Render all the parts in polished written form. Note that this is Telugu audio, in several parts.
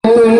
Yemo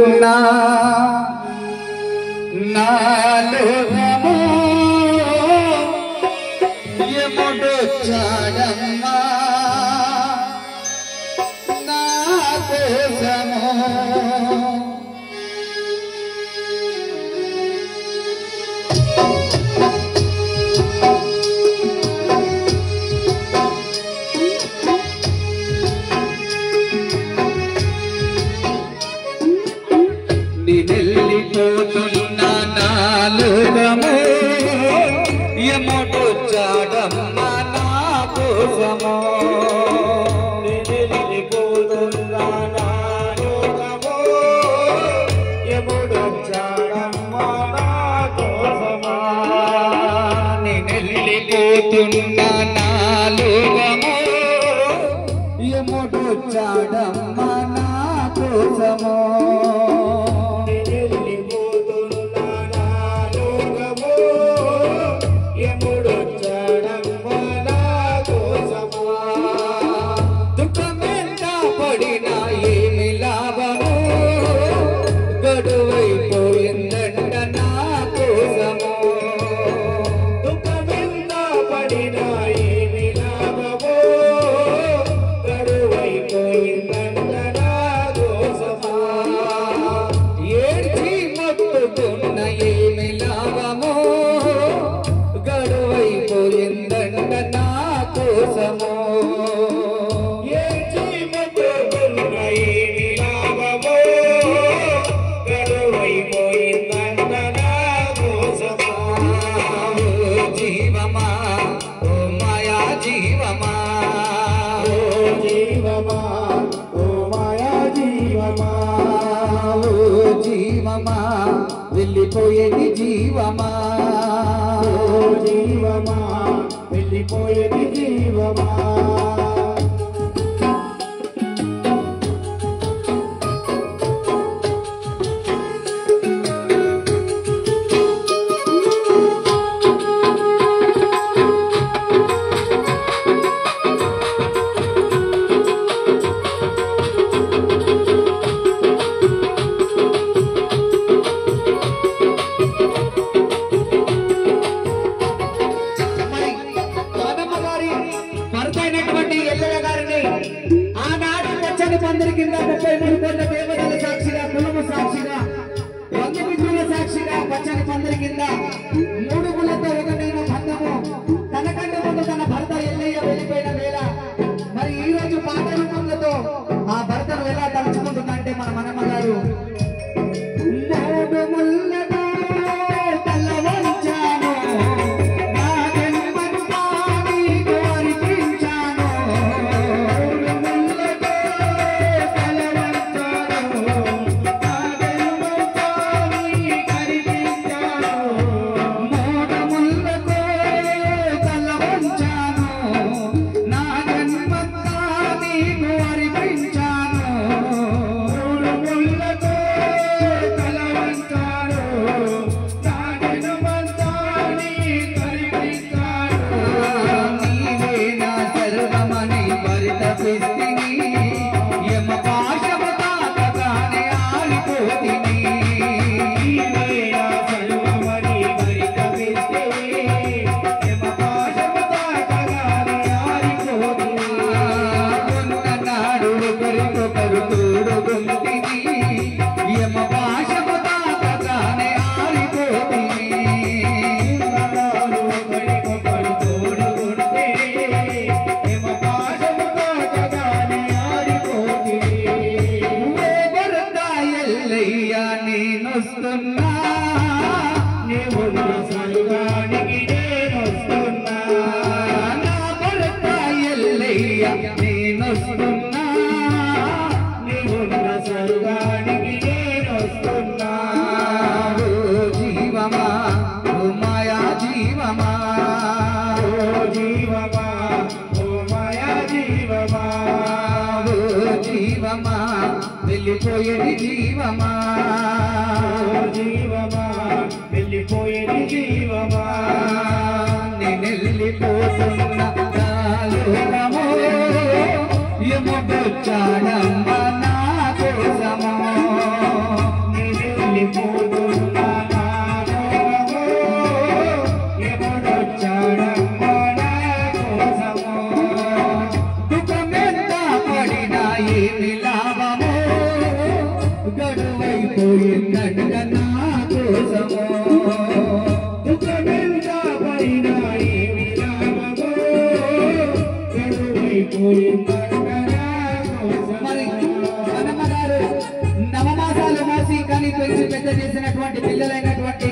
నవమాసాలు మోసి కానీ పెంచి పెద్ద చేసినటువంటి పిల్లలైనటువంటి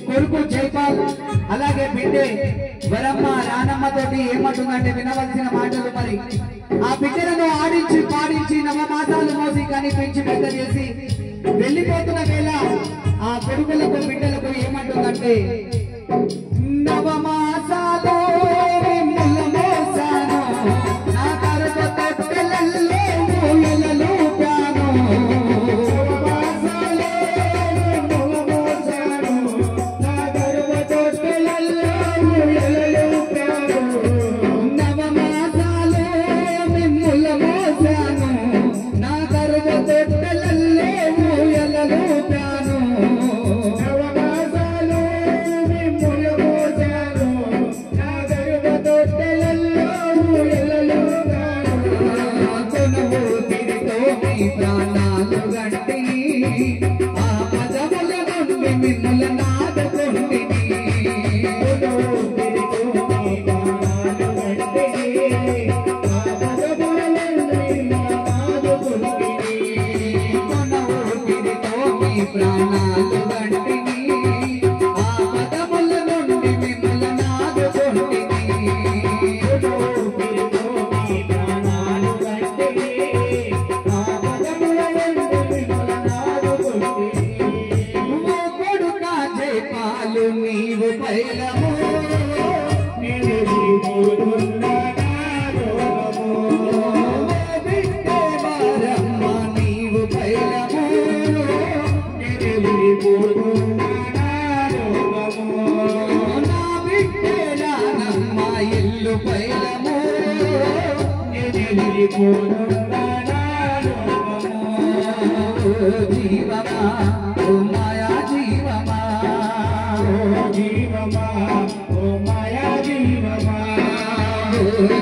కొడుకు జైపాల్ అలాగే బిడ్డే వరమ్మ నానమ్మ తోటి ఏమంటుందంటే వినవలసిన మాటలు. మరి ఆ బిడ్డలను ఆడించి పాడించి నవమాసాలు మోసి కానీ పెంచి పెద్ద చేసి వెళ్ళిపోతున్న వేళ ఆ కొడుకులకు బిడ్డలకు ఏమంటుందంటే నవమాసాలు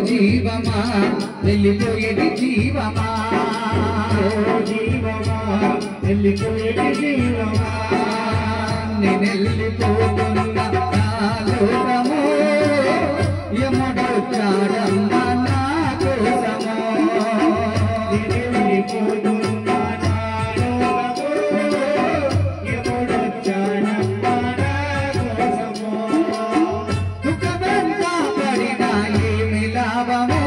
జీవమా వెళ్ళిపోయేది జీవమా వెళ్ళిపోయేది జీవమా నేను వెళ్ళిపోతున్నా లోకము యముడొచ్చాడమ్మా నా కోసము నేను వెళ్ళిపోతున్నా యముడొచ్చాడమ్మా నా కోసము దుఃఖమెంత పడినా ఏమి లాభము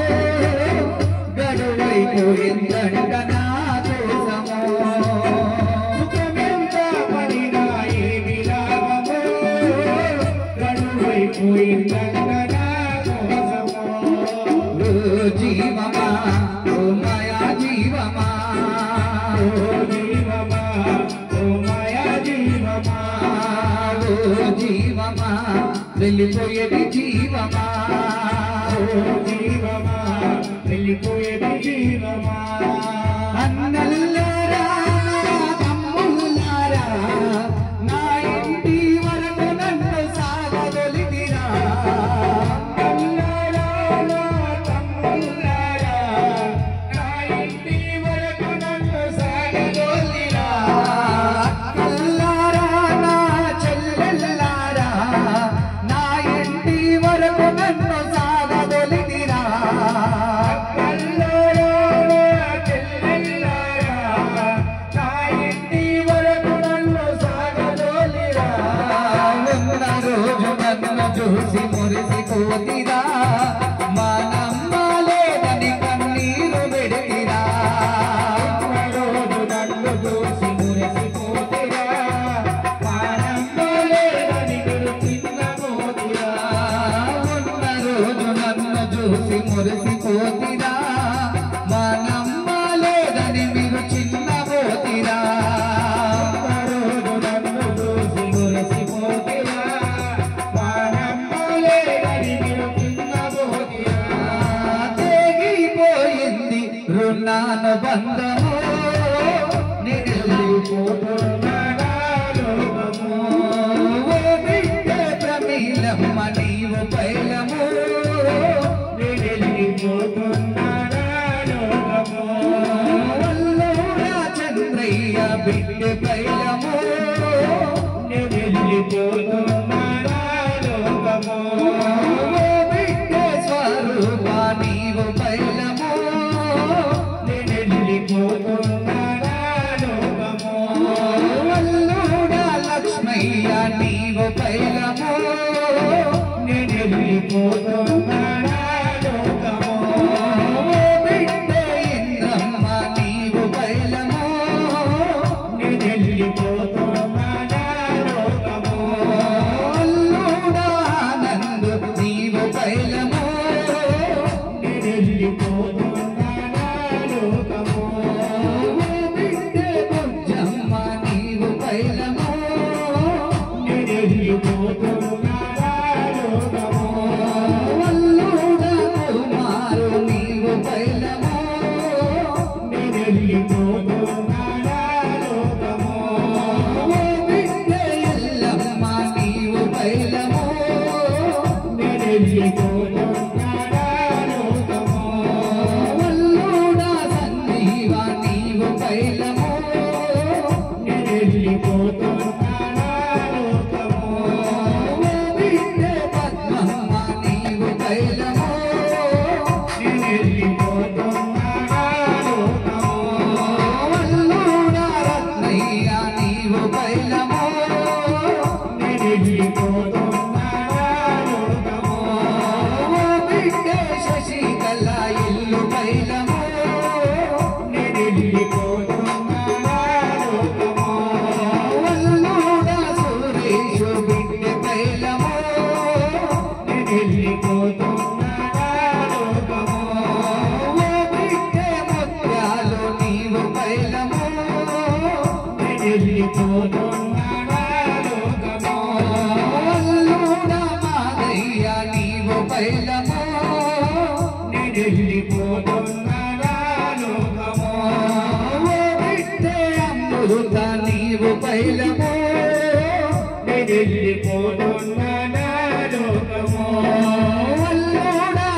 గడువైపోయిందంట నా కోసము దుఃఖమెంత పడినా ఏమి లాభము గడువైపోయిందంట నా కోసము జీవమా ఓ మాయా జీవమా ఓ జీవమా ఓ మాయా జీవమా ఓ జీవమా వెళ్ళిపోయేది జీవమా ఓ జీవమా వెళ్ళిపోయేది జీవమా అన్నల్లారా తమ్ముళ్ళారా నా ఇంటి వరకు నన్ను సాగదొలిదిరా అన్నల్లారా తమ్ముళ్ళారా నా ఇంటి వరకు నన్ను సాగదొలిరా అన్నల్లారా నా చెల్లెల్లారా నా ఇంటి వరకు నన్ను సాగదొలిదిరా చూసి మురిసిపోతిరా మా నమ్మలేదని కన్నీరు పెడితిరా రోజు నన్ను చూసి మురిసిపోతిరా మా నమ్మలేదని మీరు చిన్నపోతిరా ఉన్న రోజు నన్ను చూసి మురిసిపోతిరా మా నమ్మలేదని మీరు చిన్నపోతిరా రోజు నన్ను చూసి మురిసిపోతిరా రుణాను బంధము నిలిపోతున్నా శంకరయ్య బిడ్డ పైలము బిడ్డ స్వరూప నీవు పైలము వల్లుడ లక్ష్మయ్య నీవు పైలము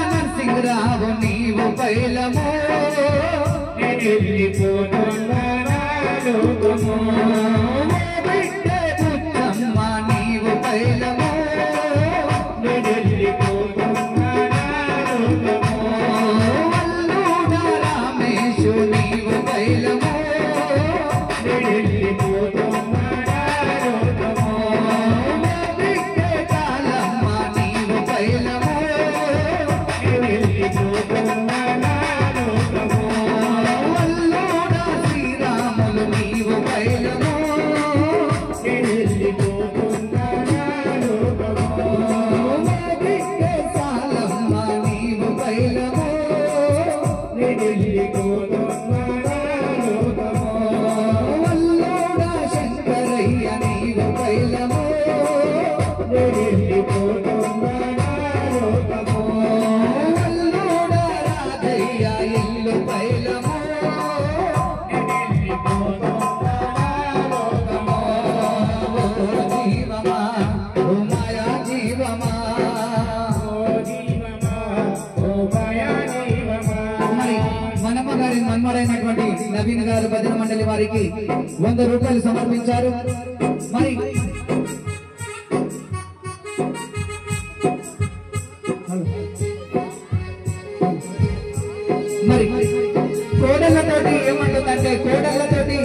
నరసింహరావు నీవు పైలము బిడ్డ పుట్టమ్మ నీవు పైలము వల్లుడ రామేశు నీవు పైలము నవీన్ గారు భజన మండలి వారికి 100 రూపాయలు సమర్పించారు. మరి కోడళ్ళతోటి ఏమంటుందంటే, కోడళ్ళతోటి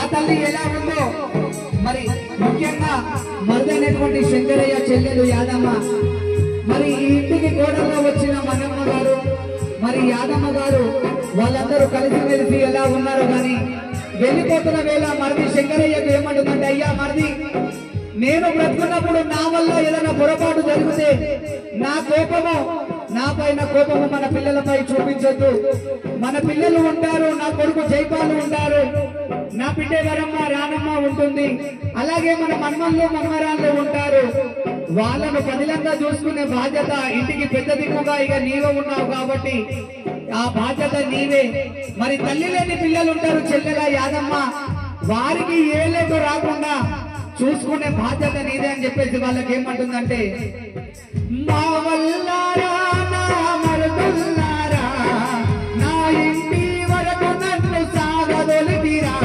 ఆ తల్లి ఎలా ఉందో మరి ముఖ్యంగా మరుదైనటువంటి శంకరయ్య చెల్లెలు యాదమ్మ, మరి ఈ ఇంటికి కోడల్లో వచ్చిన మనమ్మ గారు మరి యాదమ్మ గారు వాళ్ళందరూ కలిసిమెలిసి ఎలా ఉన్నారు. కానీ వెళ్ళిపోతున్న వేళ మరిది శంకరయ్యకు ఏమంటుందంటే, అయ్యా మరిది, నేను బ్రతుకున్నప్పుడు నా వల్ల ఏదైనా పొరపాటు జరిగితే నా కోపము, నా పైన కోపము మన పిల్లలపై చూపించొద్దు. మన పిల్లలు ఉంటారు, నా కొడుకు జైపాలు ఉంటారు, నా బిడ్డ వరమ్మ రానమ్మ ఉంటుంది, అలాగే మన మనమల్లో మనవరాళ్ళు ఉంటారు. వాళ్ళను పదిలంగా చూసుకునే బాధ్యత ఇంటికి పెద్ద దిక్కుగా ఇక నీవే ఉన్నావు కాబట్టి ఆ బాధ్యత నీవే. మరి తల్లి లేని పిల్లలు ఉంటారు, చెల్లెల యాదమ్మ, వారికి ఏ లేదో రాకుండా చూసుకునే బాధ్యత నీదే అని చెప్పేసి వాళ్ళకి ఏమంటుందంటే, మా వల్లారా నా మరుదుల్లారా, నా ఇంటి వరకు నన్ను సాగదొలిపిరా,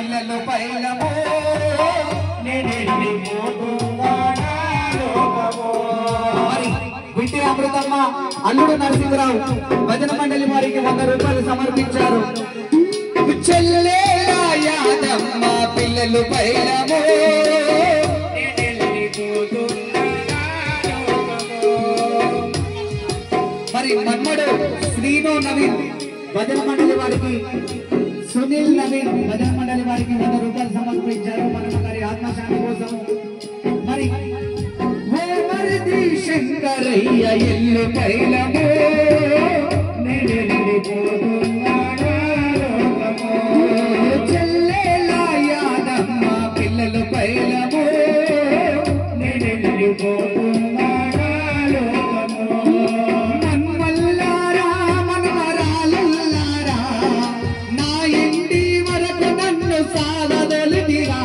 పిల్లలు పైలము మరి వింటే అమృతమ్మ అల్లుడు నరసింహరావు భజన మండలి వారికి 100 రూపాయలు సమర్పించారు. చెల్లెలా యాదమ్మ పిల్లలు పైలము మరి మన్మడు శ్రీను నవీన్ భజన మండలి వారికి సునీల్ నవీన్ భజన మండలి వారికి 100 రూపాయలు సమర్పించారు మన గారి ఆత్మశాంతి కోసం. మరి ఓమరిది శంకరయ్య ఎల్లు పైలము చెల్లెలా యాదమ్మ పిల్లలు పైలము మన్మల్లారా మనవరాలుల్లారా నా ఇంటి వరకు నన్ను సాగదొలిదిరా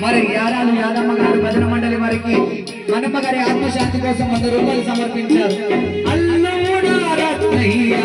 మరి యారాలు యాదమ్మ గారు భజన మండలి వారికి మనమ్మ గారి ఆత్మశాంతి కోసం 100 రూపాయలు సమర్పించారు. అల్లుడా రత్నయ్య